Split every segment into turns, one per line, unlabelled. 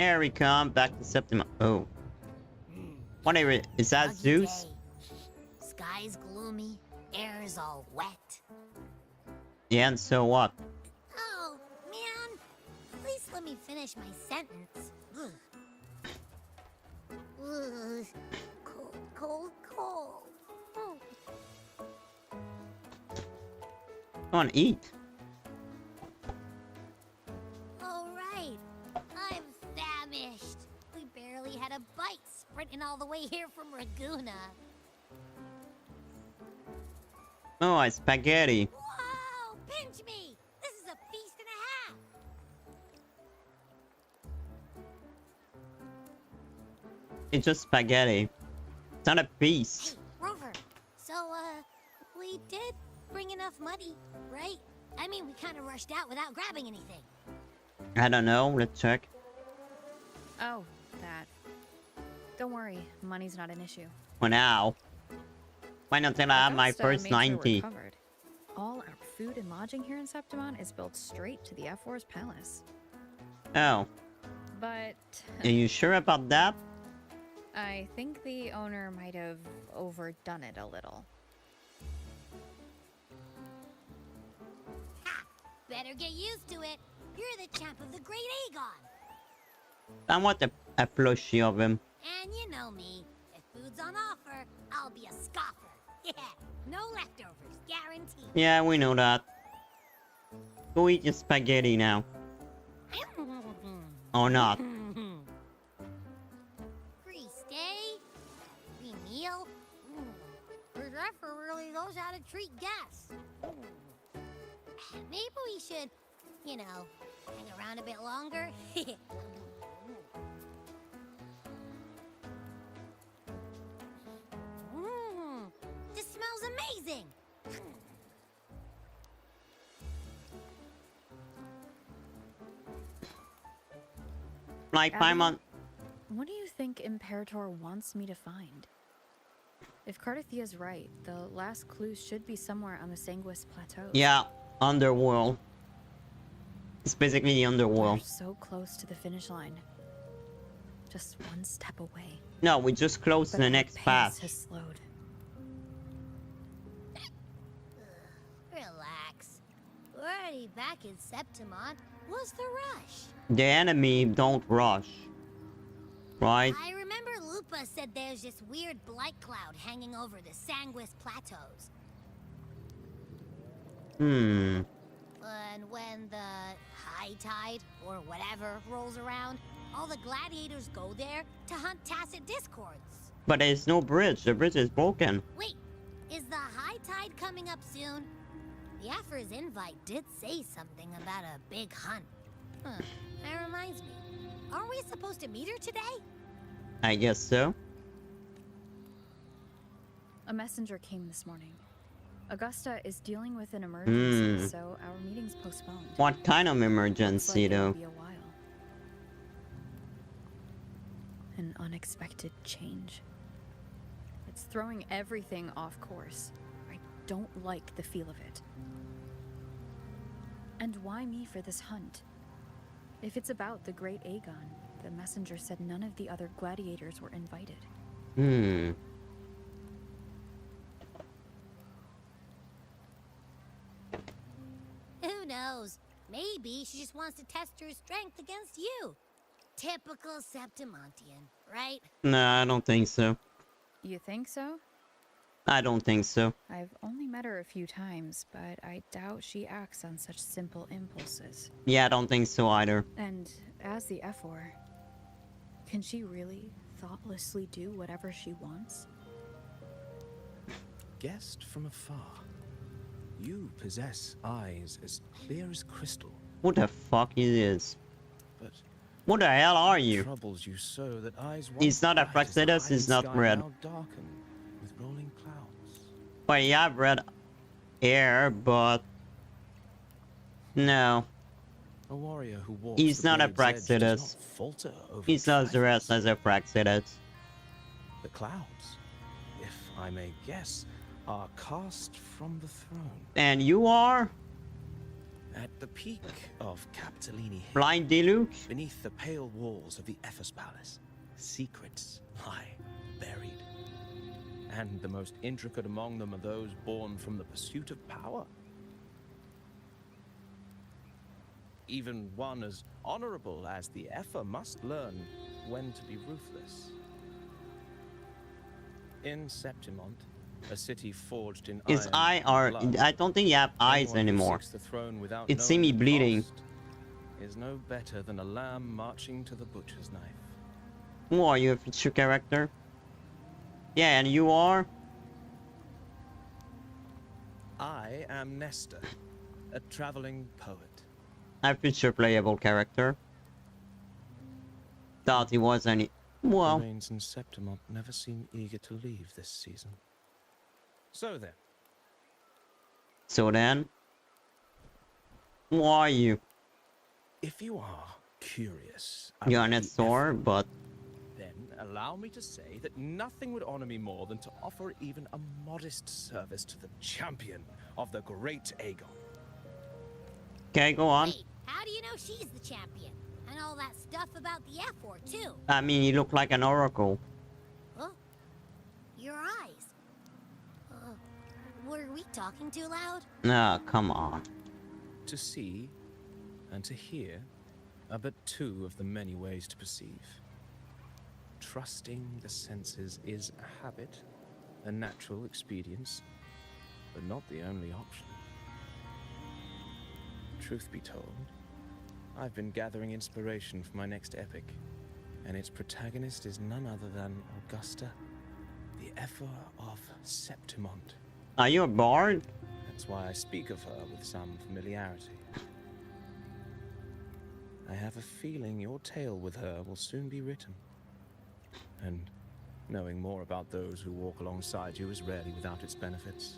Here we come, back to Septima. Oh. Whatever, is that
Muggy
Zeus?
day. Sky's gloomy, air's all wet.
Yeah, and so what?
Oh, man. Please let me finish my sentence. Ugh. Ugh. Cold, cold, cold. Oh.
Come on, eat.
All right. I'm famished. We barely had a bite sprinting all the way here from Raguna.
Oh, it's spaghetti.
Whoa! Pinch me! This is a feast and a half!
It's just spaghetti. It's not a piece.
Hey, Rover. So, we did bring enough money, right? I mean, we kind of rushed out without grabbing anything.
I don't know, let's check.
Oh, that. Don't worry, money's not an issue.
For now. Why not till I have my
Augusta
first
made sure we're
90?
covered. All our food and lodging here in Septimon is built straight to the F4's palace.
Oh.
But
Are you sure about that?
I think the owner might have overdone it a little.
Ha! Better get used to it. You're the champ of the Great Aegon.
I want a plushie of him.
And you know me. If food's on offer, I'll be a scoffer. Yeah, no leftovers, guaranteed.
Yeah, we know that. Go eat your spaghetti now. Or not.
Free stay? Free meal? The Zephyr really knows how to treat guests. Maybe we should, you know, hang around a bit longer. This smells amazing!
Like
Abby,
5 months.
What do you think Imperator wants me to find? If Cardathia's right, the last clues should be somewhere on the Sanguis Plateau.
Yeah, underworld. It's basically the
We're
underworld.
so close to the finish line. Just one step away.
No, we just close to
But
the
our
next
pace
path.
has slowed.
Relax. We're already back in Septimon. What's the rush?
The enemy don't rush. Right?
I remember Lupa said there's this weird blight cloud hanging over the Sanguis Plateaus.
Hmm.
And when the high tide, or whatever, rolls around, all the gladiators go there to hunt tacit discords.
But there's no bridge. The bridge is broken.
Wait, is the high tide coming up soon? The Aphra's invite did say something about a big hunt. Huh, that reminds me. Aren't we supposed to meet her today?
I guess so.
A messenger came this morning. Augusta is dealing with an emergency,
Hmm.
so our meeting's postponed.
What kind of
Looks
emergency
like it'll
though?
be a while. An unexpected change. It's throwing everything off course. I don't like the feel of it. And why me for this hunt? If it's about the Great Aegon, the messenger said none of the other gladiators were invited.
Hmm.
Who knows? Maybe she just wants to test her strength against you. Typical Septimontian, right?
No, I don't think so.
You think so?
I don't think so.
I've only met her a few times, but I doubt she acts on such simple impulses.
Yeah, I don't think so either.
And as the F4, can she really thoughtlessly do whatever she wants?
Guessed from afar, you possess eyes as clear as crystal,
What the fuck is this?
but
What the hell are you?
troubles you so that eyes
He's not a
bright as the
Praxedus, he's
high
not
sky
red.
now darken with rolling clouds.
But yeah, I've read air, but no,
A warrior who walks
he's
the
not a
blade's edge does
Praxedus.
not falter over
He's not dressed
trifles.
as a Praxedus.
The clouds, if I may guess, are cast from the throne.
And you are?
At the peak of Capitolini Hill,
Blind Deluxe?
beneath the pale walls of the Ephes Palace, secrets lie buried. And the most intricate among them are those born from the pursuit of power. Even one as honorable as the Epher must learn when to be ruthless. In Septimont, a city forged in
His
iron
eye
and
are...
blood,
I don't think you have eyes
anyone who
anymore.
seeks the throne without
It's see
knowing
me
the
bleeding.
cost is no better than a lamb marching to the butcher's knife.
Who are you, a feature character? Yeah, and you are?
I am Nestor, a traveling poet.
A feature playable character. Thought he was any... Well...
The rains in Septimont never seem eager to leave this season. So then, who are you?
If
you are curious,
you're an Azor, but
then allow me to say that nothing would honor me more than to offer even a modest service to the champion of the great Aegon.
Okay, go on.
Wait, how do you know she's the champion? And all that stuff about the F-War, too?
I mean, you look like an oracle.
Huh? Your eyes. Were we talking too loud?
Ah, come on.
To see and to hear are but two of the many ways to perceive. Trusting the senses is a habit, a natural expedience, but not the only option. Truth be told, I've been gathering inspiration for my next epic, and its protagonist is none other than Augusta, the Epher of Septimont.
Are you a bard?
That's why I speak of her with some familiarity. I have a feeling your tale with her will soon be written. And knowing more about those who walk alongside you is rarely without its benefits.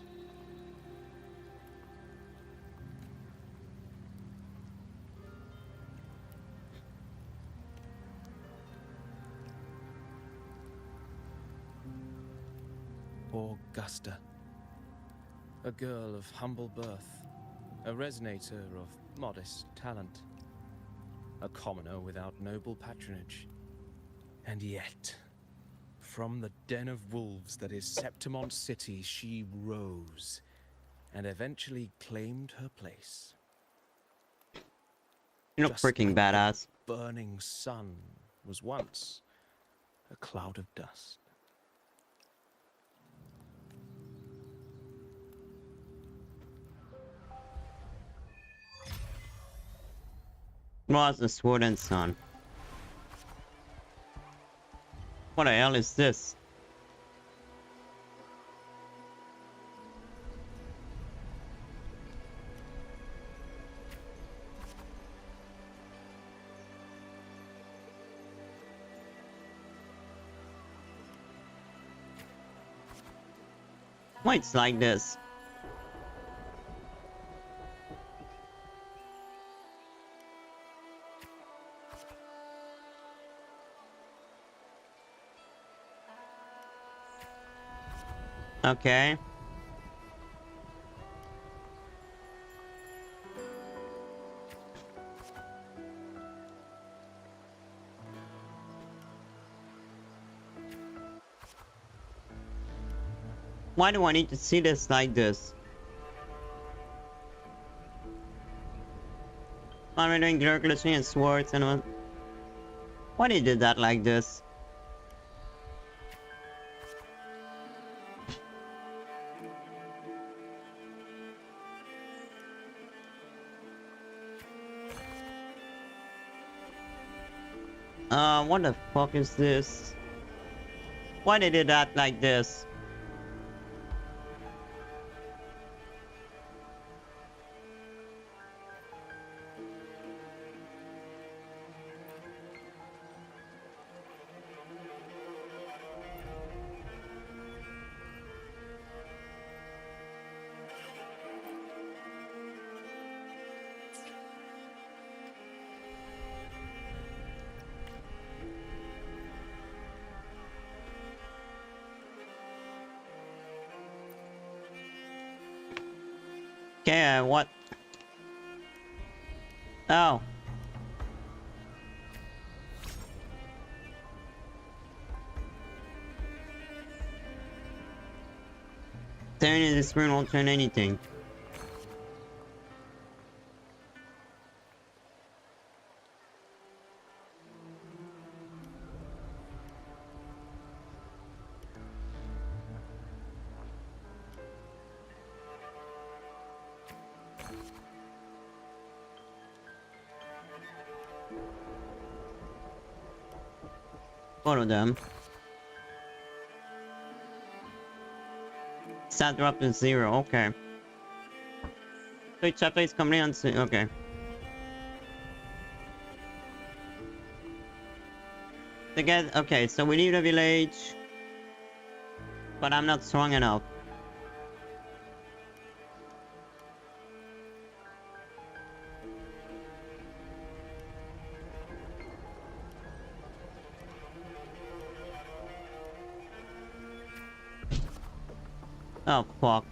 Augusta. A girl of humble birth, a resonator of modest talent, a commoner without noble patronage. And yet, from the den of wolves that is Septimont City, she rose and eventually claimed her place.
You look
Just
freaking
like
badass.
the burning sun was once a cloud of dust.
Was the sword and sun. What the hell is this? Why it's like this? Okay. Why do I need to see this like this? I'm doing glitching and swords and what? Why they did that like this? What the fuck is this? Why they did that like this? Okay, what? Oh. Staring at the screen won't turn anything. Follow them. Stat drop to 0, okay. So chapter is complete on okay. To get okay, so we leave the village. But I'm not strong enough. Oh fuck.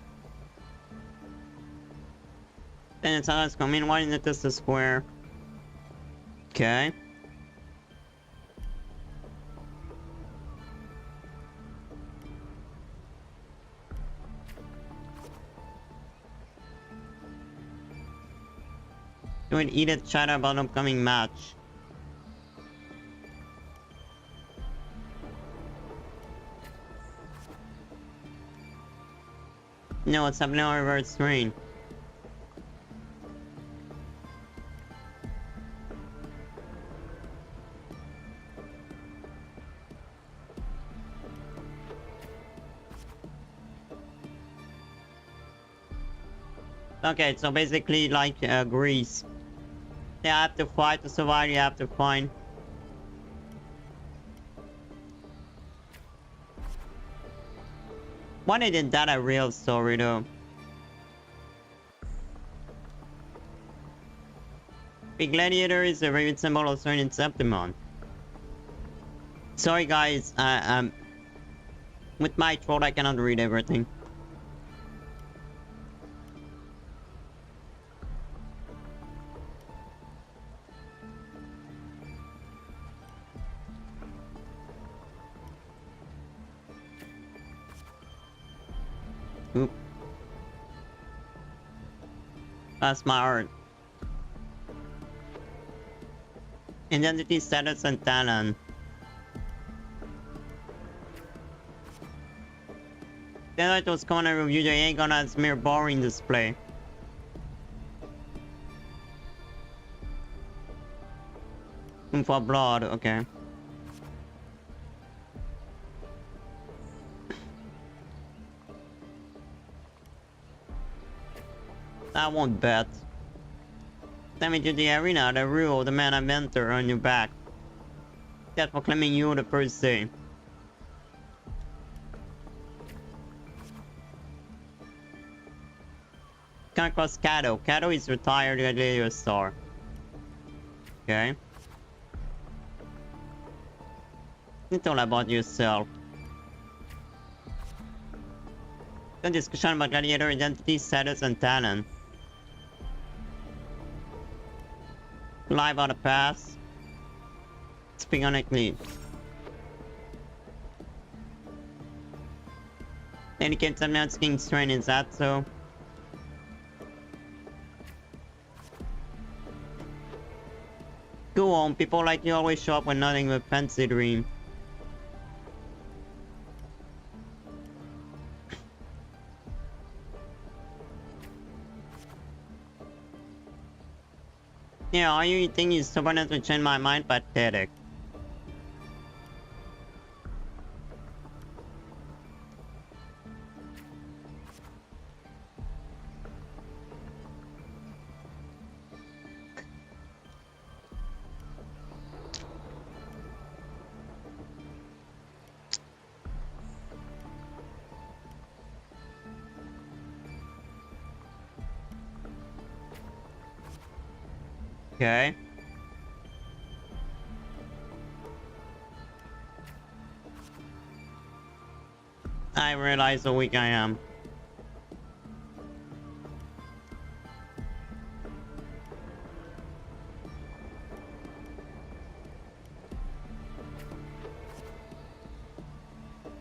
Then it's us coming. Why isn't this a square? Okay. Do it eat it chat about upcoming match. No, it's happening on reverse screen. Okay, so basically like Greece. You have to fight to survive, you have to find. Why isn't that a real story though? The gladiator is a favorite symbol of certain Septimon. Sorry guys, with my throat I cannot read everything. Oop. That's my art. Identity, status, and talent. Then I was gonna review the ain't gonna as mere boring display. For blood, okay. I won't bet. Send me to the arena, the rule, the man I mentor on your back. That's for claiming you the first day. Come across Kato. Kato is retired gladiator star. Okay. It's all about yourself. The discussion about gladiator identity, status, and talent. Live out of pass. Speak on a clip. Indicates I'm not skiing strain, is that so? Go on, people like you always show up when nothing but fancy dream. Yeah, all you think is stubbornness to change my mind? Pathetic. Okay. I realize how weak I am.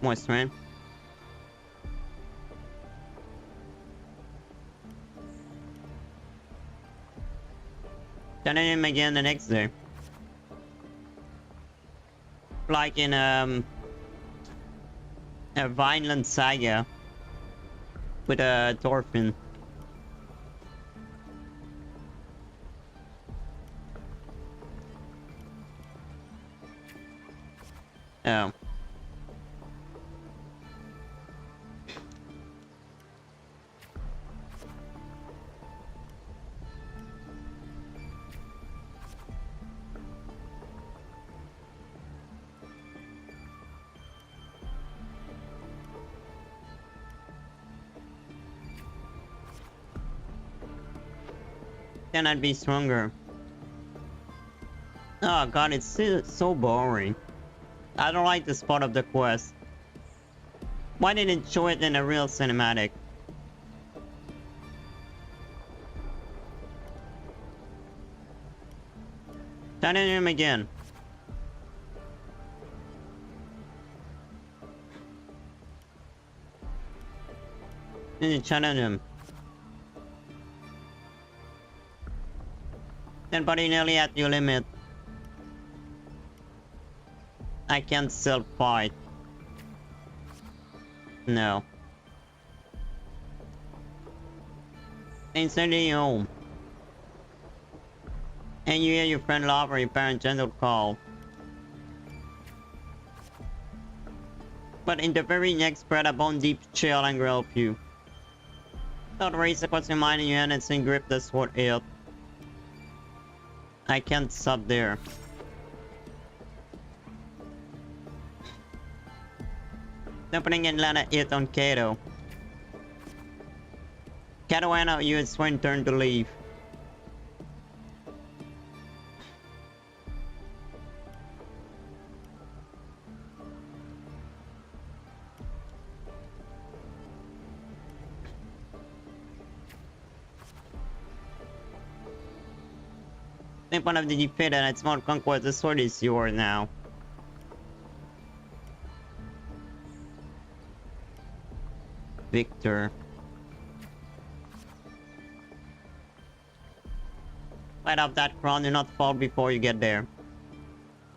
Moist man. Then him again the next day. Like in a Vineland Saga with a Thorfinn. Oh. Then I'd be stronger. Oh god, it's so boring. I don't like this part of the quest. Why didn't it show it in a real cinematic? Challenge him again. Challenge him. Then buddy, nearly at your limit. I can't still fight. No. Instantly home. And you hear your friend laugh or your parent gentle call. But in the very next breath, a bone deep chill and grip you. Thought race across your mind and your hand and sing grip the sword hilt. I can't stop there. Opening Atlanta hit on Kato. Kato went out, you had Swain turn to leave. Make one of the defeated and its small conquest, the sword is yours now. Victor. Light up that crown, do not fall before you get there.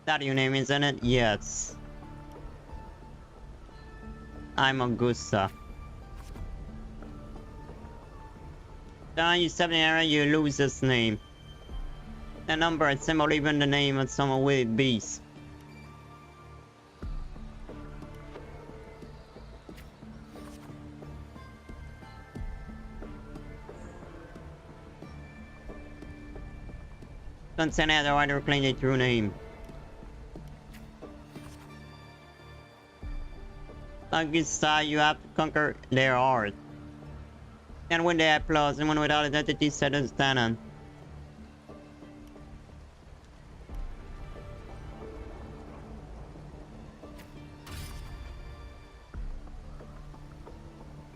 That your name, isn't it? Yes. I'm Augusta. Then you step in the area, you lose this name. The number and symbol, even the name of someone with beast. Don't send out the right to reclaim their true name. Augusta, you have to conquer their heart. And win their applause, and one without identity set as stand.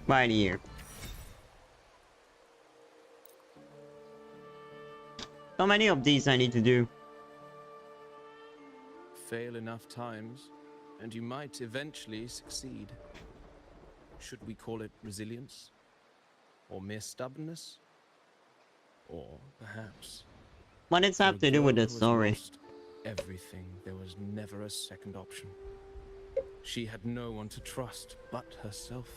Right here. How many of these I need to do?
Fail enough times, and you might eventually succeed. Should we call it resilience? Or mere stubbornness? Or perhaps...
What does that have to do with the story?
Everything, there was never a second option. She had no one to trust but herself,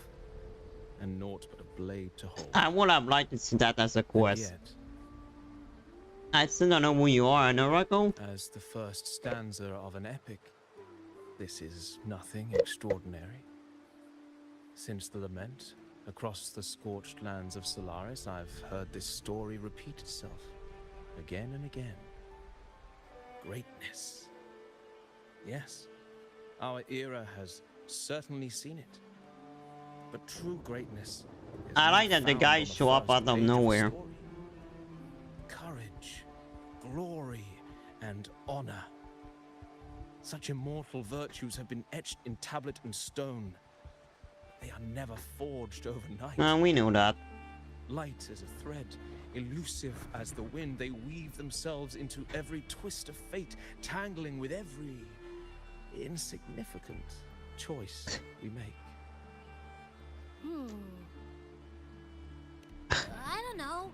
and naught but a blade to hold.
I would have liked to see that as a quest.
Yet,
I still don't know who you are, an oracle?
as the first stanza of an epic, this is nothing extraordinary. Since the lament, across the scorched lands of Solaris, I've heard this story repeat itself, again and again. Greatness. Yes, our era has certainly seen it. But true greatness is
I like
not
that the
found
guys
on the
show up
first
out of
page a
nowhere.
story. Courage, glory, and honor. Such immortal virtues have been etched in tablet and stone. They are never forged overnight.
We know that.
Light as a thread, elusive as the wind, they weave themselves into every twist of fate, tangling with every insignificant choice we make.
I don't know.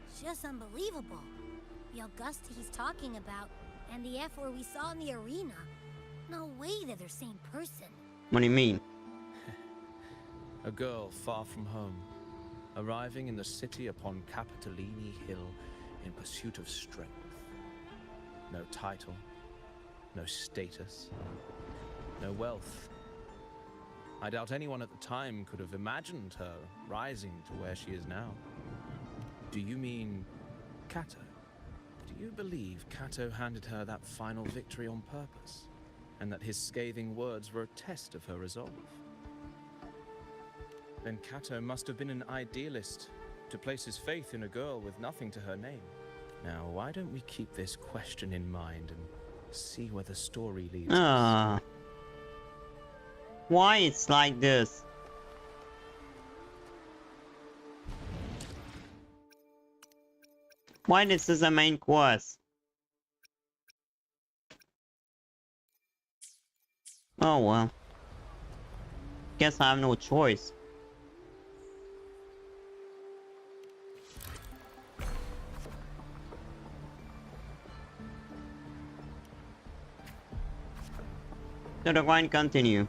It's just unbelievable. The Augusta he's talking about, and the F-word we saw in the arena. No way they're the same person.
What do you mean?
A girl far from home, arriving in the city upon Capitolini Hill in pursuit of strength. No title, no status, no wealth. I doubt anyone at the time could have imagined her rising to where she is now. Do you mean Kato? Do you believe Kato handed her that final victory on purpose, and that his scathing words were a test of her resolve? Then Kato must have been an idealist to place his faith in a girl with nothing to her name. Now, why don't we keep this question in mind and see where the story leads us?
Why it's like this? Why this is the main quest? Oh well. Guess I have no choice. So the grind continue.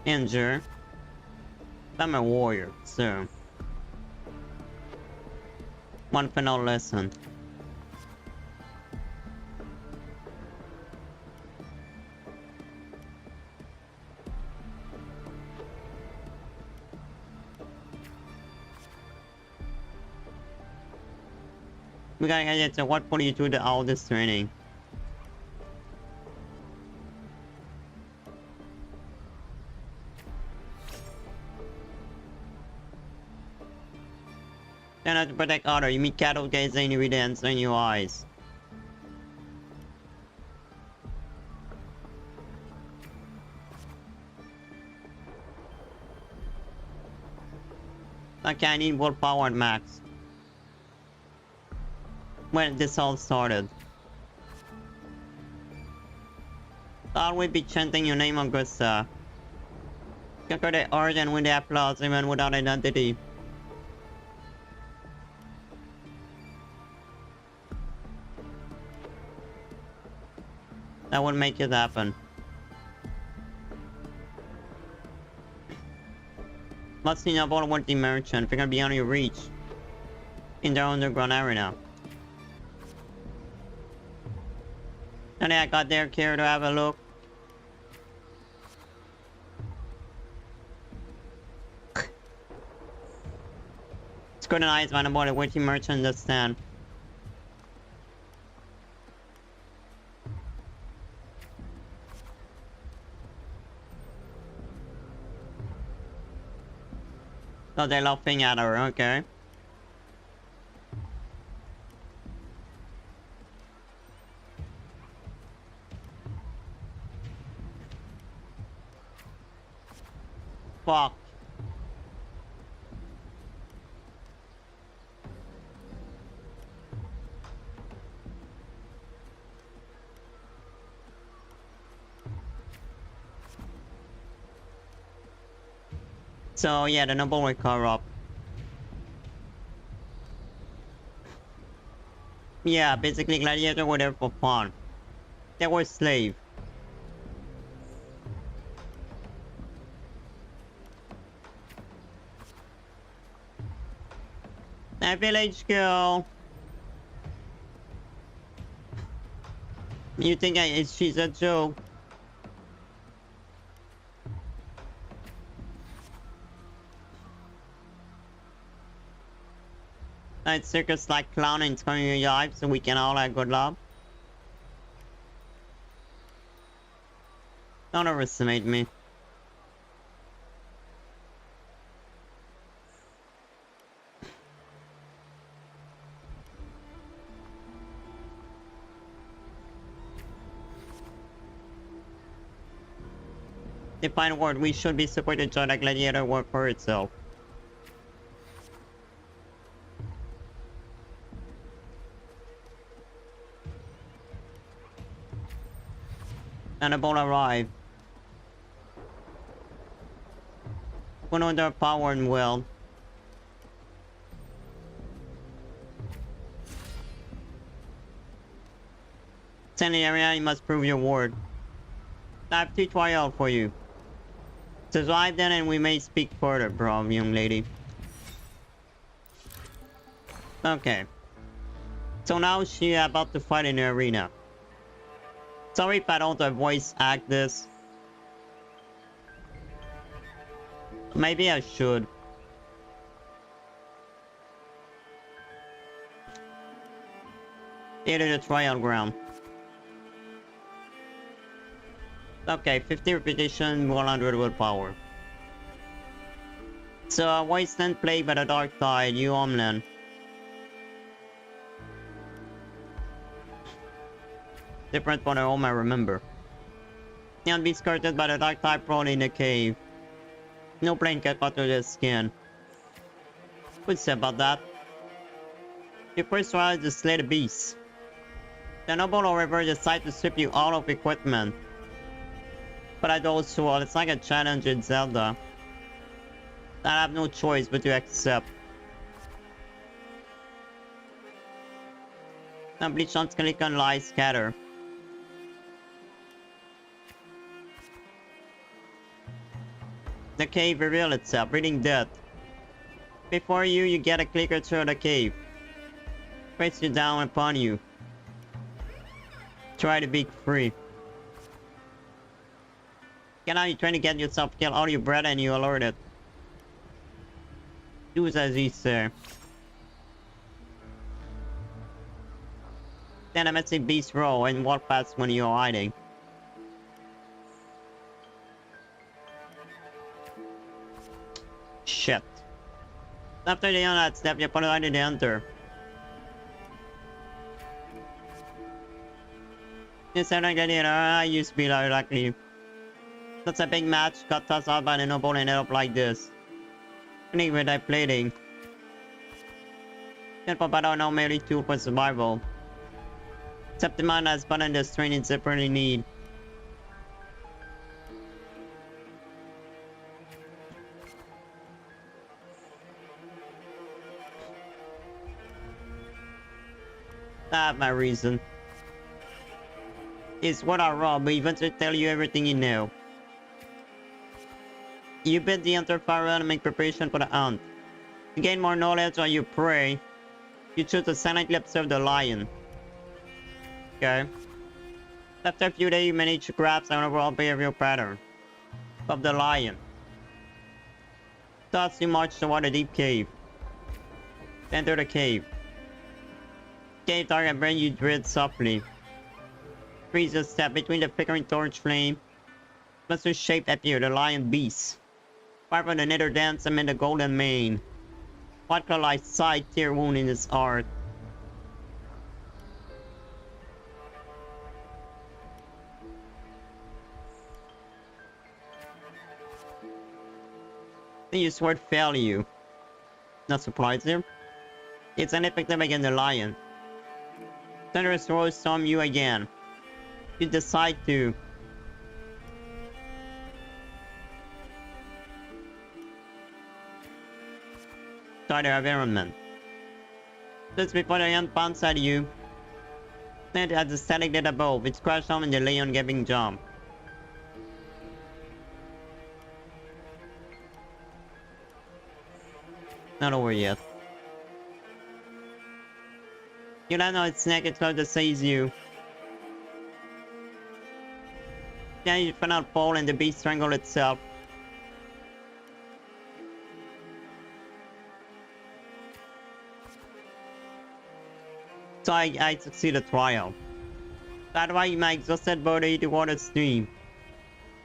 Injure. I'm a warrior, so one final lesson. We gotta get to what put you through all this training. Then to protect others, you meet cattle gazing with the answer in your eyes. Okay, I need willpower at max. When this all started. Thought we'd be chanting your name, Augusta. Conquer the origin with the applause even without identity. That would make it happen. Let's see about what the merchant figure beyond your reach. In the underground arena. And I got there, care to have a look. Scrutinize man about a witty merchant that stand. So they're laughing at her, okay. Fuck. So yeah, the noble will cover up. Yeah, basically gladiators were there for fun. They were slaves. That village girl. You think she's a joke? That circus like clowning is coming in your life so we can all have good luck. Don't overestimate me. The final word, we should be supported so that gladiator work for itself. And the ball arrived. Put on their power and will. Send the area, you must prove your word. I have 2 trials for you. Survive then and we may speak further, brave young lady. Okay. So now she about to fight in the arena. Sorry if I don't voice act this. Maybe I should. Here is the trial ground. Okay, 50 repetition, 100 willpower. So, wasteland plagued by the dark tide, you homeland. Different from the home I remember. And be skirted by the dark tide prone in the cave. No plane can cut through the skin. Good say about that. Your first trial is to slay the beast. The noble however decide to strip you out of equipment. But I don't swore, it's like a challenge in Zelda. I have no choice but to accept. Now bleach on skeleton lies scatter. The cave reveals itself, reading death. Before you, you get a clicker through the cave. Press you down upon you. Try to be free. Get out, you're trying to get yourself killed out of your breath and you alerted. Do as he said. Then I must say beast roll and walk past when you're hiding. Shit. After the that step, you put it on the enter. Instead of getting it, I used to be likely. That's a big match, got tossed out by the noble and ended up like this. Anyway, I plating. Can't pop out now merely tool for survival. Except the man has button the strain it's separately need. I have my reason. It's what I rob, but eventually tell you everything you know. You bid the hunter farewell and make preparation for the hunt. To gain more knowledge on your prey, you choose to silently observe the lion. Okay. After a few days, you manage to grasp an overall behavioral pattern of the lion. Thus, you march toward a deep cave. Enter the cave. Cave target bring you dread softly. Freeze a step between the flickering torch flame. Monster shape appear, the lion beast. Fire from the nether dance amid the golden mane. White color like side tear wound in his heart. Then your sword fail you. Not surprised there. It's ineffective against the lion. Thunderous roars storm you again. You decide to start the environment. Just before the ant pounds at you, it has the static dead above, which crashed down in the lion giving jump. Not over yet. You land on its neck, it's going to seize you. Then you find out fall and the beast strangle itself. So I succeed the trial. That way my exhausted body toward a stream.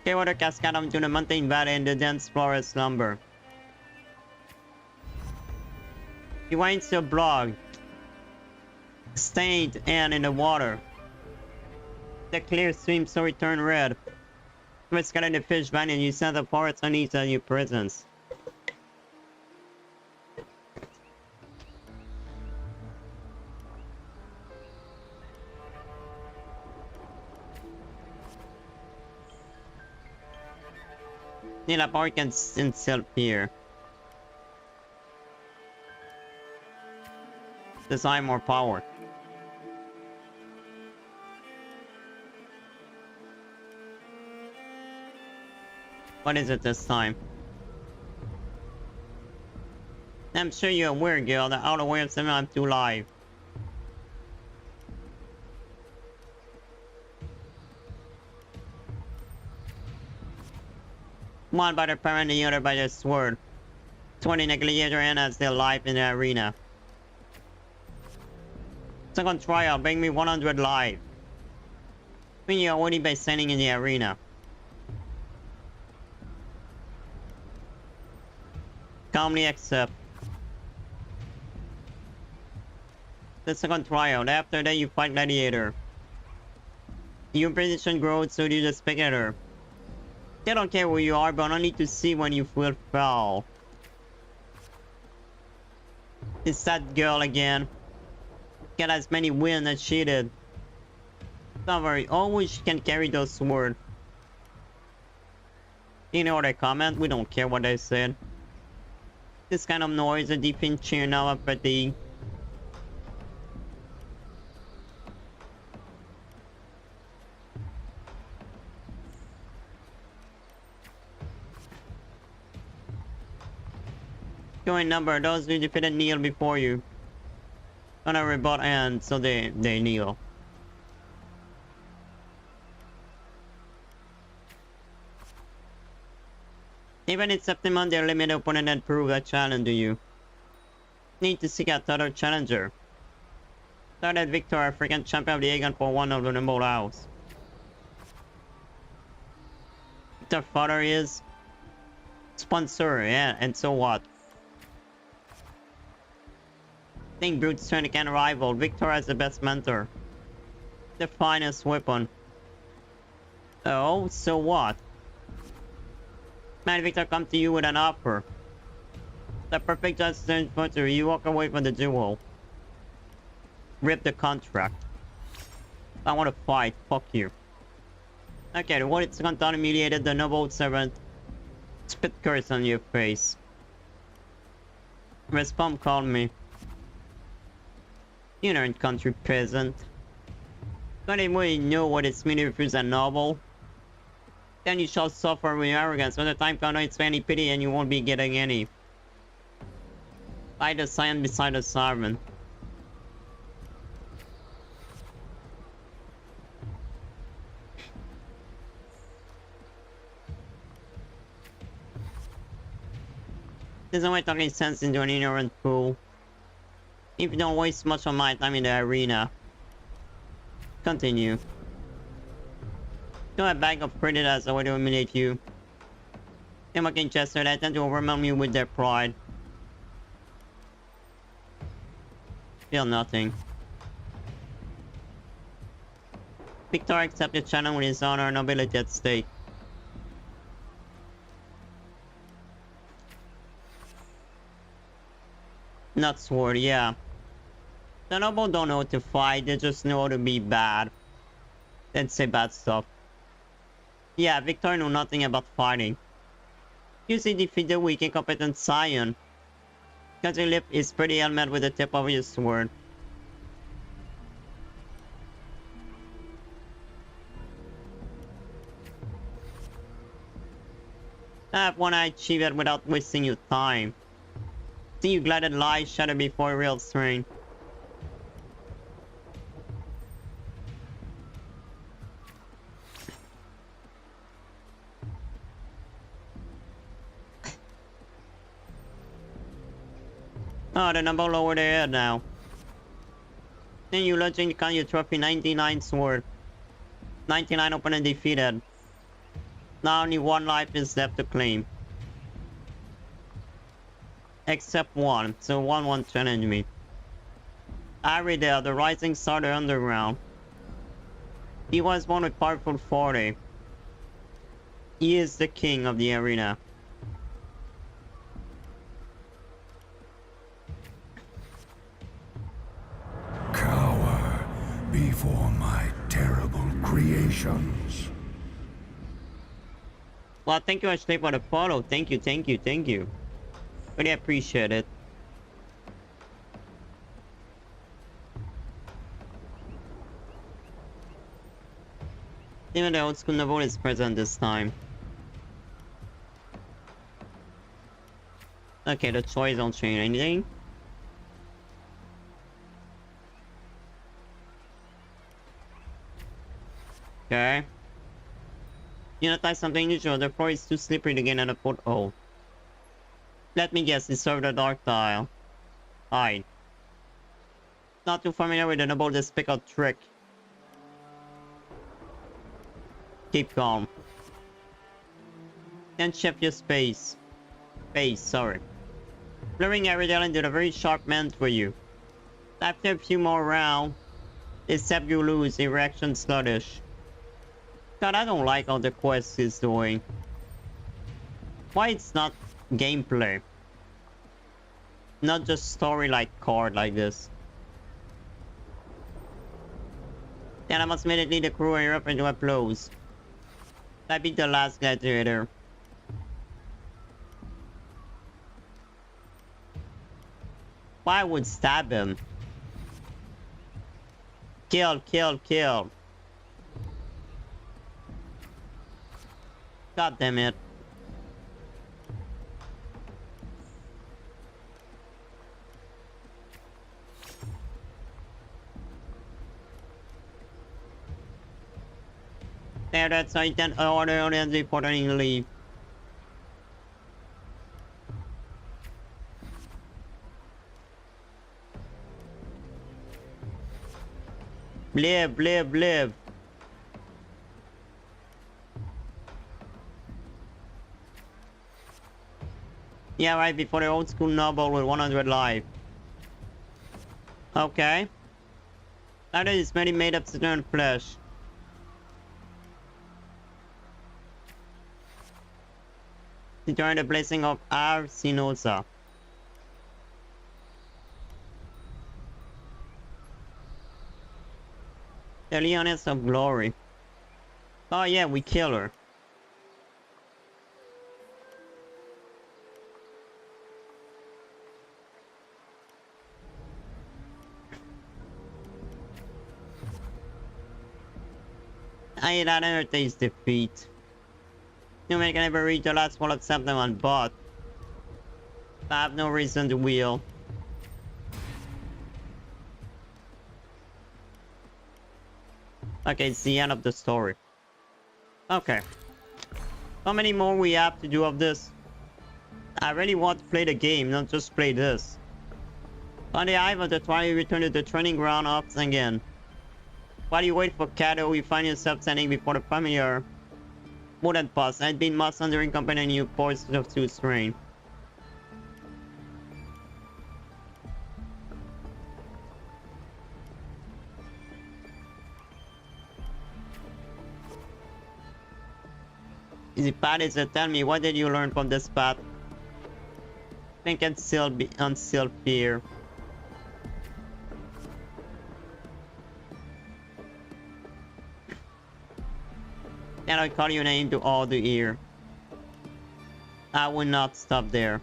Okay, water cascade into the mountain valley and the dense forest slumber. You winds your blood. Stained and in the water. The clear stream so it turned red. Let's get in the fish van and you send the parts on each of your prisons. Need a part can self here. Design more power. What is it this time? I'm sure you're aware, girl, that Outer Way of 7 I'm too live. One by the parent, the other by the sword. 20 Negligator and as their life in the arena. Second trial, bring me 100 live. When you're already by standing in the arena. Calmly accept. The second trial, after that you fight Gladiator. Your position grows, so do the spectator. They don't care where you are, but only to see when you will fall. It's that girl again. Get as many wins as she did. Don't worry, always she can carry those swords. You know what I comment? We don't care what they said. This kind of noise, a deep in cheer now up at the... Join number, those who defeated kneel before you. On a rebut and so they kneel. Even in September, their limited opponent and prove a challenge to you. Need to seek out other challenger. Started Victor, African champion of the Aegon for one of the Nimble House. Victor's father is sponsor, yeah, and so what? Think Brute's turn can rival. Victor has the best mentor. The finest weapon. Oh, so what? Man, Victor come to you with an offer. The perfect judge for you walk away from the duel. Rip the contract. I want to fight. Fuck you. Okay, what it's gonna mediated the noble servant. Spit curse on your face. Respom called me. You know, country peasant. Don't even really know what it's mean to refuse a noble. Then you shall suffer with arrogance. When the time comes, it's any pity and you won't be getting any. By the sign beside the servant. There's no way talking sense into an ignorant fool. If you don't waste much of my time in the arena. Continue. Don't a bag of credit as a way to eliminate you. Them fucking Chester that tend to overwhelm you with their pride. Feel nothing. Victor accepts the challenge with his honor and nobility at stake. Not sword, yeah. The noble don't know how to fight, they just know how to be bad. Then say bad stuff. Yeah, Victor knew nothing about fighting. Usually defeat the weak, incompetent scion. Because he left his pretty helmet with the tip of his sword. I have one I achieve it without wasting your time. See you glided lies shatter before real strength. Oh, the number lower their head now. Then you legend you count your trophy 99 sword. 99 opponent defeated. Now only one life is left to claim. Except one, so one won't challenge me. Aridel, the rising star of the underground. He was born with powerful 40. He is the king of the arena.
Cower before my terrible creations.
Well, thank you actually for the follow. Thank you, thank you, thank you. Really appreciate it. Even the old school novel is present this time. Okay, the choice don't change anything. Okay. You notice something unusual. The floor is too slippery to get at a foothold. Let me guess, it served a dark tile. Hide. Not too familiar with the noble despicable trick. Keep calm. Then shift your space. Sorry. Blurring Aridel did a very sharp man for you. After a few more rounds, except you lose, a reaction sluggish. God, I don't like how the quest is doing. Why it's not gameplay? Not just story like card like this. Then I must immediately the crew are up into applause. I beat the last gladiator. Why would stab him? Kill, kill, kill. God damn it. There, that's how you can order audience reporting leave. Live, live, live. Yeah, right before the old school novel with 100 life. Okay. That is very made of stone flesh. To join the blessing of Arsinosa. The Leoness of Glory. Oh yeah, we kill her. I hate that Undertake's defeat. No man can ever reach the last one except them on bot. I have no reason to wheel. Okay, it's the end of the story. Okay. How many more we have to do of this? I really want to play the game, not just play this. On the eve of the trial, you return to the training ground once again. While you wait for Kato, you find yourself standing before the familiar wooden post. I'd been much under accompanying you poised to strain. Is it bad? Is it? Tell me, what did you learn from this path? Think and still be unsealed fear. Can I call your name to all the ear? I will not stop there.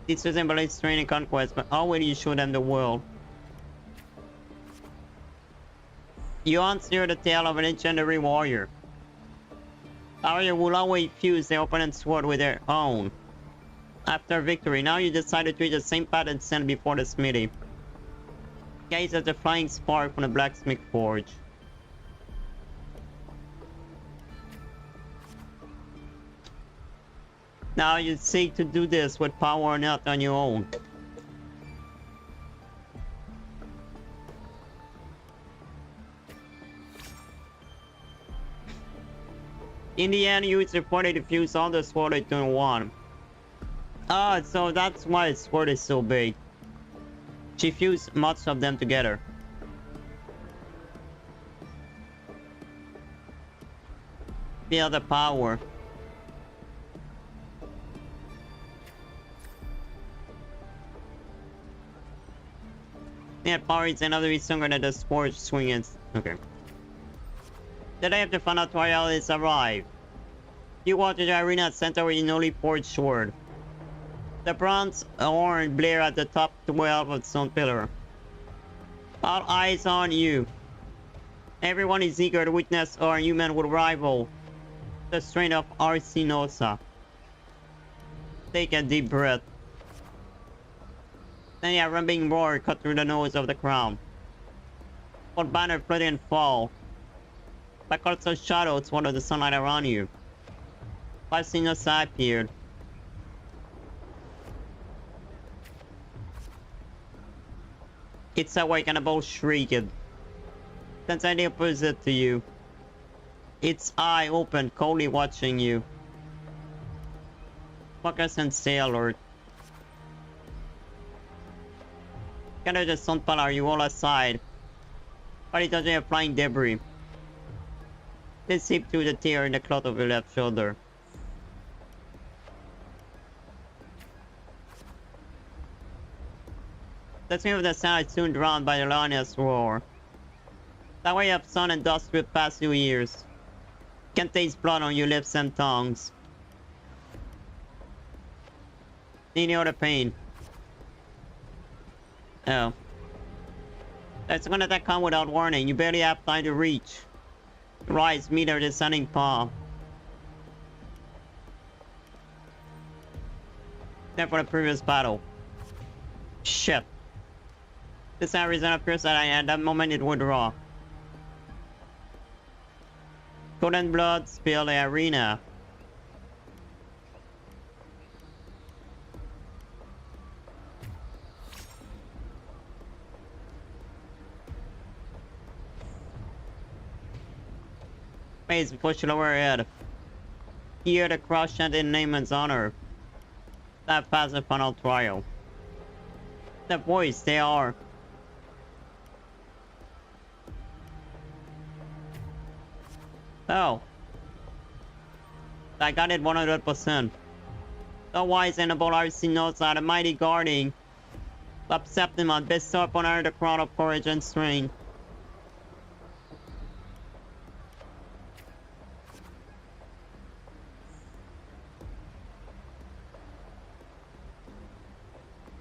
This resembles training conquest, but how will you show them the world? You once heard the tale of a legendary warrior. Warrior will always fuse their opponent's sword with their own. After victory, now you decided to use the same path and stand before the smithy. Gaze at the flying spark from the blacksmith forge. Now you seek to do this with power not on your own. In the end, you reported to fuse all the sword into one. Ah, so that's why the sword is so big. She fused much of them together. feel the power. Yeah, power is another stronger than the sports swing is. Okay. Today after final trial is arrived. You walk to the arena center with your newly forged sword. The bronze horn blare at the top 12 of stone pillar. All eyes on you. Everyone is eager to witness our human will rival the strength of Arsinosa. Take a deep breath. Then a rumbling roar cut through the nose of the crowd. One banner float and fall. Like also shadows swallow the sunlight around you. Arsinosa appeared. Its awakenable shrieked. Then suddenly opposite to you. Its eye open, coldly watching you. Focus and stay alert. Gather the sun pillar, you all aside. Body touching a flying debris. Then seep through the tear in the cloth of your left shoulder. The scream of the sound is soon drowned by the lioness roar. That way of sun and dust will pass your ears. Can taste blood on your lips and tongues. Any other pain? Oh. That's gonna attack come without warning. You barely have time to reach. Rise, meet her descending paw. Then for the previous battle. Shit. This Arizona appears that at that moment it would draw. Golden blood spill the arena. Face push lower head. Hear the cross chant in Naaman's honor. That passed the final trial. The voice they are. Oh. I got it 100%. The wise and noble Arsinosa are the mighty guarding of Septimon bestow upon her the crown of courage and strength.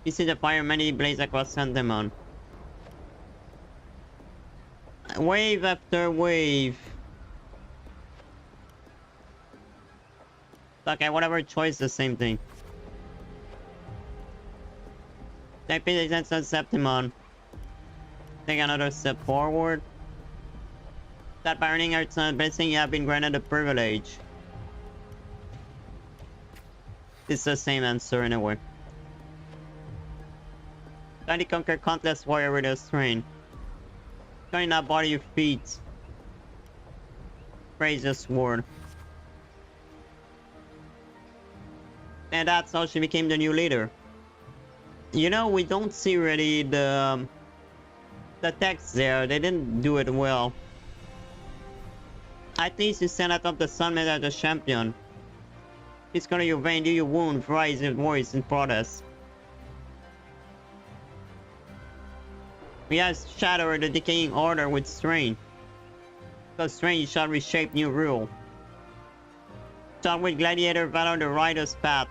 You see the fire many blaze across Septimon. Wave after wave. Okay, whatever choice, the same thing. Take pity against Septimon. Take another step forward. That by earning our blessing, you have been granted a privilege. It's the same answer in a way. Try to conquer countless warrior with a strain. Try not body your feet. Praise the sword. And that's how she became the new leader. You know, we don't see really the text there. They didn't do it well. At least you stand atop the summit as the champion. It's gonna your vein, do your wound, rise your voice in protest. We have shattered the decaying order with strength. Because strength shall reshape new rule. Shall with gladiator valor the rider's path.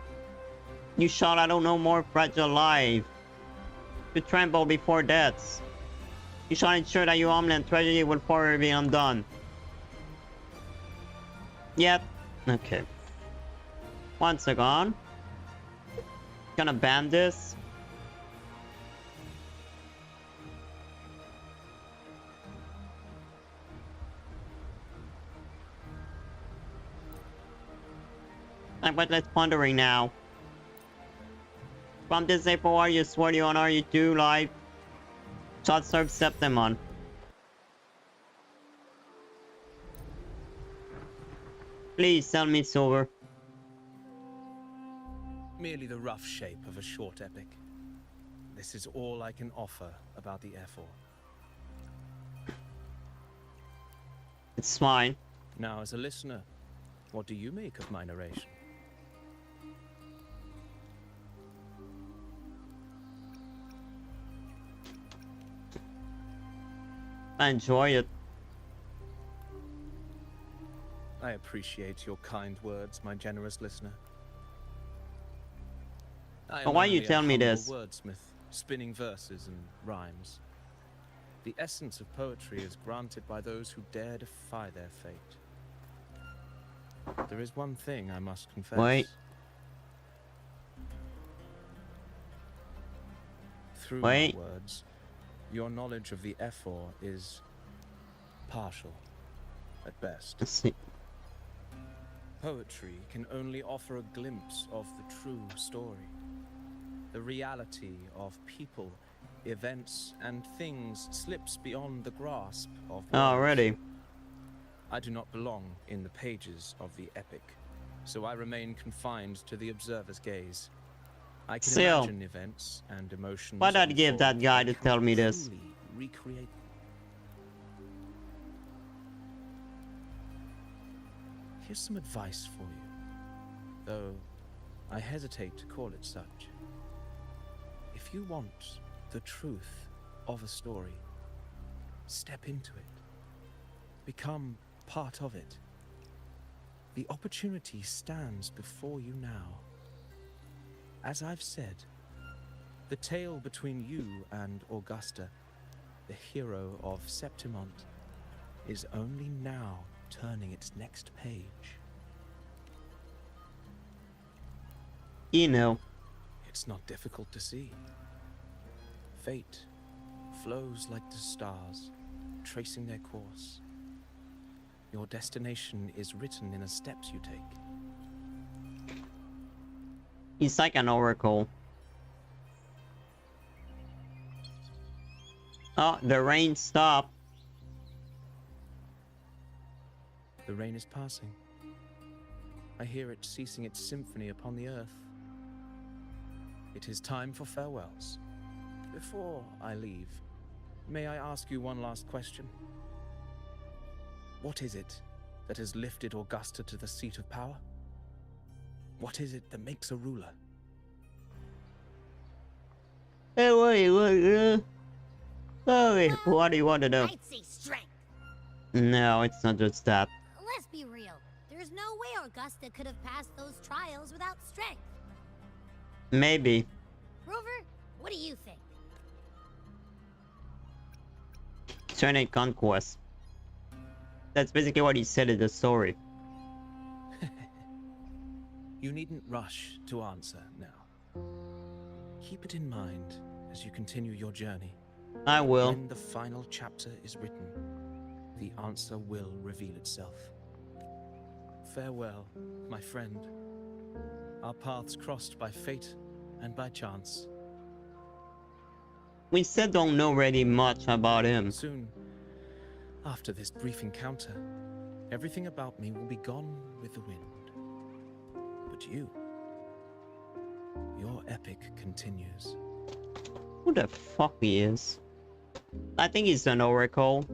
You shall I don't know more fragile life. To tremble before deaths. You shall ensure that your homeland tragedy will forever be undone. Yet, okay. Once again. Gonna ban this. I'm but less pondering now. From this day forward, you swore you honor your true life. Shall serve Septimon. Please tell me it's over.
Merely the rough shape of a short epic. This is all I can offer about the F4.
It's fine.
Now, as a listener, What do you make of my narration?
I enjoy it.
I appreciate your kind words, my generous listener. I am
Why you
only a
tell me
humble
this?
wordsmith, spinning verses and rhymes. The essence of poetry is granted by those who dare defy their fate. There is one thing I must confess.
Wait.
Through
Wait.
my words, your knowledge of the Ephor is partial, at best.
Let's see.
Poetry can only offer a glimpse of the true story. The reality of people, events, and things slips beyond the grasp of words.
Already.
I do not belong in the pages of the epic, so I remain confined to the observer's gaze. I can
Still,
imagine events and emotions.
why'd I give that
unfold,
guy
but
to
I
tell
cannot
me this?
truly recreate them. Here's some advice for you, though I hesitate to call it such. If you want the truth of a story, step into it. Become part of it. The opportunity stands before you now. As I've said, the tale between you and Augusta, the hero of Septimont, is only now turning its next page.
You know.
It's not difficult to see. Fate flows like the stars, tracing their course. Your destination is written in the steps you take.
He's like an oracle. Oh, the rain stopped.
The rain is passing. I hear it ceasing its symphony upon the earth. It is time for farewells. Before I leave, may I ask you one last question? What is it that has lifted Augusta to the seat of power? What is it that makes a ruler?
Hey, what do you want to know?
I'd say strength.
No, it's not just that.
Let's be real. There's no way Augusta could have passed those trials without strength.
Maybe.
Rover, what do you think?
Strength and conquest. That's basically what he said in the story.
You needn't rush to answer now. Keep it in mind as you continue your journey.
I will.
When the final chapter is written, the answer will reveal itself. Farewell, my friend. Our paths crossed by fate and by chance.
We still don't know really much about him.
Soon, after this brief encounter, everything about me will be gone with the wind. But you, your epic continues.
Who the fuck he is? I think he's an oracle.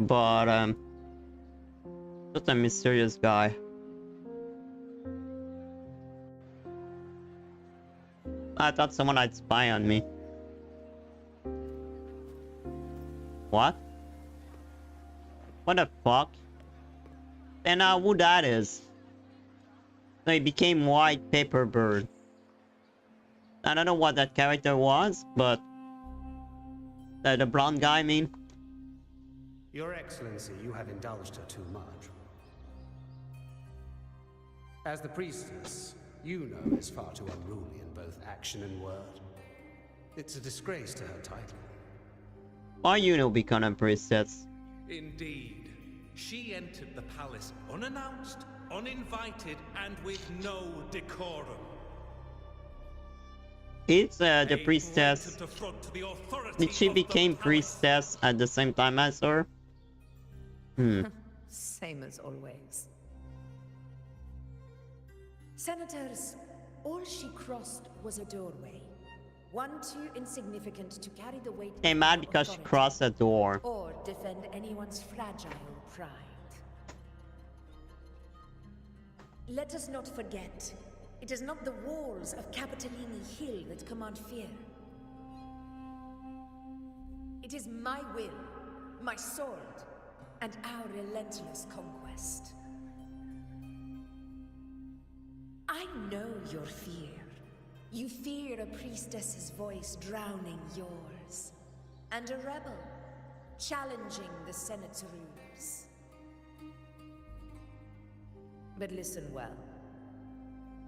But, just a mysterious guy. I thought someone had spy on me. What? What the fuck? And who that is? So he became White Paper Bird. I don't know what that character was, but the blonde guy, I mean.
Your Excellency, you have indulged her too much. As the priestess, you know is far too unruly in both action and word. It's a disgrace to her title.
Why you know become a priestess?
Indeed. She entered the palace unannounced, uninvited, and with no decorum.
It's the priestess.
To front to the authority
Did she
of the
become
palace.
priestess at the same time as her?
Same as always. Senators, all she crossed was a doorway. One too insignificant to carry the weight
Came
of
mad
her
because she
authority,
crossed a door.
or defend anyone's fragile pride. Let us not forget, it is not the walls of Capitolini Hill that command fear. It is my will, my sword, and our relentless conquest. I know your fear. You fear a priestess's voice drowning yours, and a rebel challenging the Senate's rules. But listen well.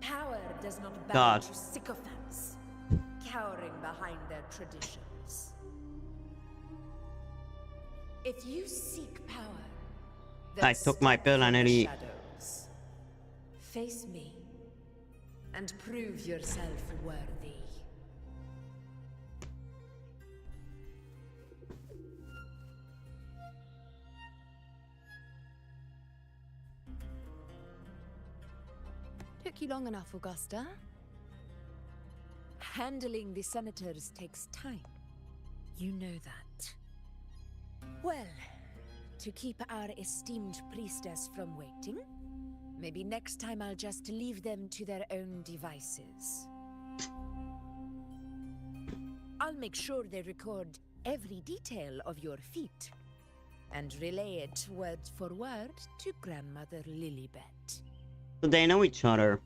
Power does not bow to sycophants, cowering behind their traditions. If you seek power, then
I took my
step
pill and
from
it
the
eat.
shadows. Face me, and prove yourself worthy.
Took you long enough, Augusta.
Handling the senators takes time. You know that. Well, to keep our esteemed priestess from waiting, maybe next time I'll just leave them to their own devices. I'll make sure they record every detail of your feat and relay it word for word to Grandmother Lilibet.
So they know each other.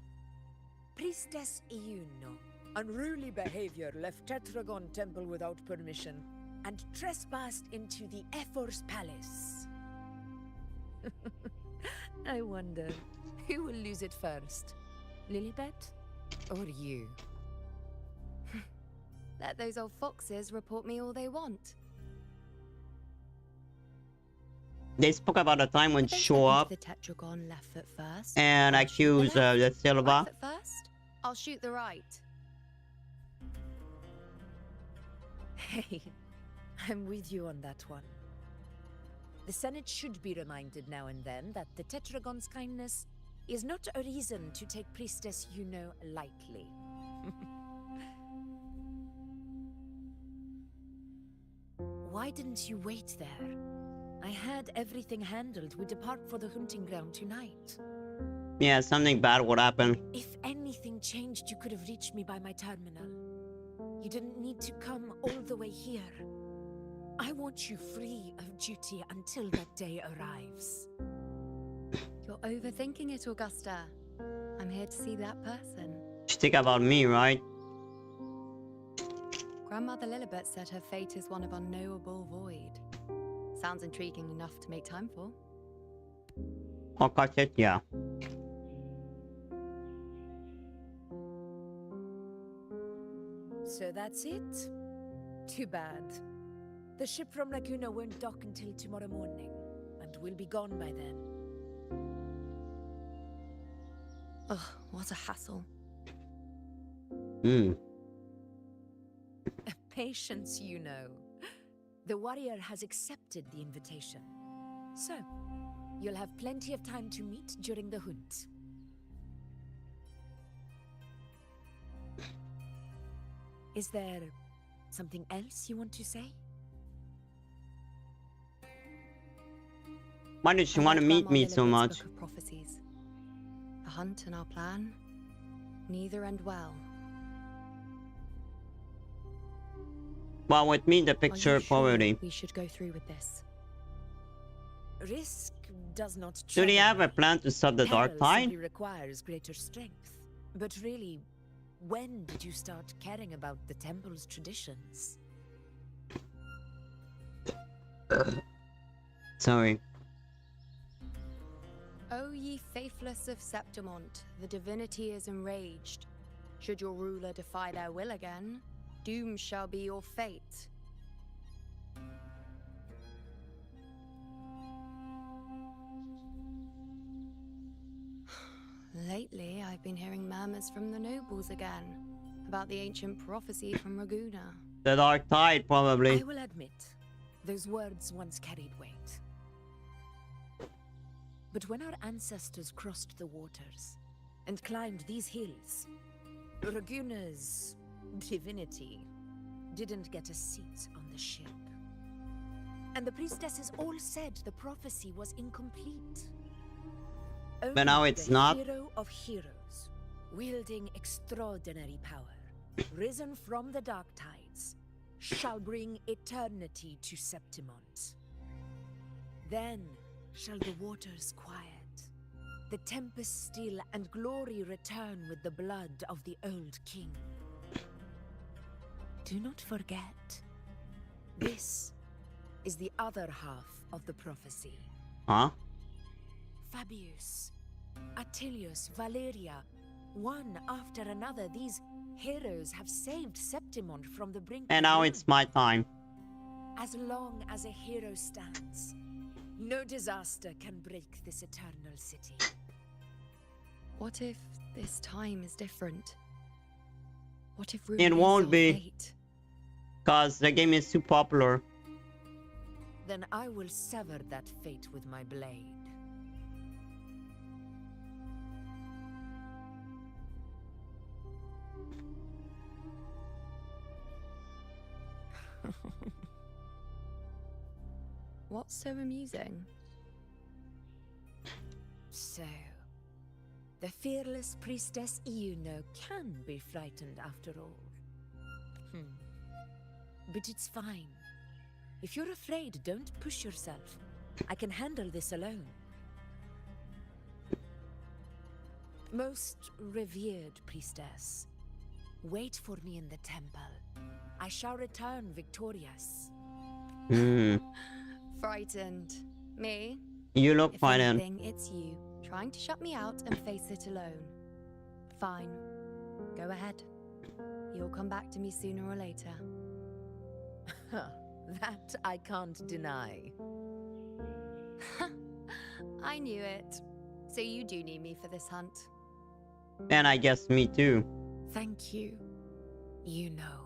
Priestess Iuno, unruly behavior, left Tetragon Temple without permission and trespassed into the Ephor's palace. I wonder, who will lose it first? Lilibet or you?
Let those old foxes report me all they want.
They spoke about a time when
If they
show
step
up
into the Tetragon left foot first,
and
I'll shoot
accuse
the left.
the Silva.
Right foot first, I'll shoot the right.
Hey, I'm with you on that one. The Senate should be reminded now and then that the Tetragon's kindness is not a reason to take Priestess Yuno lightly. Why didn't you wait there? I had everything handled. We depart for the hunting ground tonight.
Yeah, something bad would happen.
If anything changed, you could have reached me by my terminal. You didn't need to come all the way here. I want you free of duty until that day arrives.
You're overthinking it, Augusta. I'm here to see that person.
You think about me, right?
Grandmother Lilibet said her fate is one of unknowable void. Sounds intriguing enough to make time for.
Oh, catch it, yeah.
So that's it? Too bad. The ship from Laguna won't dock until tomorrow morning, and we'll be gone by then.
Ugh, what a hassle.
Patience, you know. The warrior has accepted the invitation. So, you'll have plenty of time to meet during the hunt. Is there something else you want to say?
Why did she want to meet me so much?
Book of prophecies. A hunt and our plan, neither end well.
Well, with me, the picture
Are you
probably.
sure we should go through with this?
Risk does not
Do they have a
trouble me.
plan to stop the dark
Peril
tide?
simply requires greater strength. But really, when did you start caring about the temple's traditions?
Sorry.
O ye faithless of Septimont, the divinity is enraged. Should your ruler defy their will again, doom shall be your fate. Lately, I've been hearing murmurs from the nobles again, about the ancient prophecy from Raguna.
The dark tide, probably.
I will admit, those words once carried weight. But when our ancestors crossed the waters and climbed these hills, Raguna's divinity didn't get a seat on the ship. And the priestesses all said the prophecy was incomplete. Only
now it's
the
not.
hero of heroes, wielding extraordinary power, risen from the dark tides, shall bring eternity to Septimont. Then shall the waters quiet, the tempest still, and glory return with the blood of the old king. Do not forget, this is the other half of the prophecy.
Huh?
Fabius, Attilius, Valeria, one after another, these heroes have saved Septimont from the brink
And
of
now
ruin.
it's my time.
As long as a hero stands, no disaster can break this eternal city.
What if this time is different? What if
It
ruin
won't
is our
be.
fate?
Cause the game is too popular.
Then I will sever that fate with my blade.
What's so amusing?
So, the fearless priestess Iuno can be frightened after all. But it's fine. If you're afraid, don't push yourself. I can handle this alone. Most revered priestess, wait for me in the temple. I shall return victorious.
Hmm.
Frightened. Me?
You look
If
fine.
anything, it's you, trying to shut me out and face it alone. Fine. Go ahead. You'll come back to me sooner or later.
That I can't deny.
I knew it. So you do need me for this hunt.
And I guess me too.
Thank you. You know.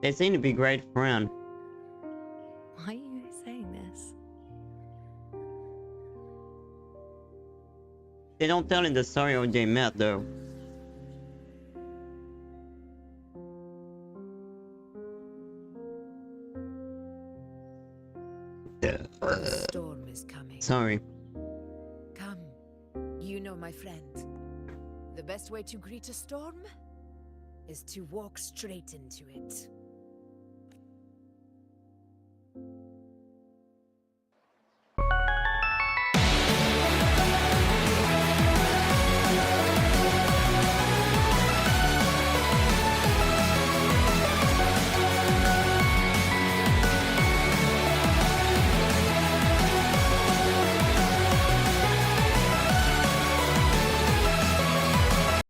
They seem to be great friends.
Why are you saying this?
They don't tell in the story how they met though.
The storm is coming.
Sorry.
Come. You know, my friend. The best way to greet a storm is to walk straight into it.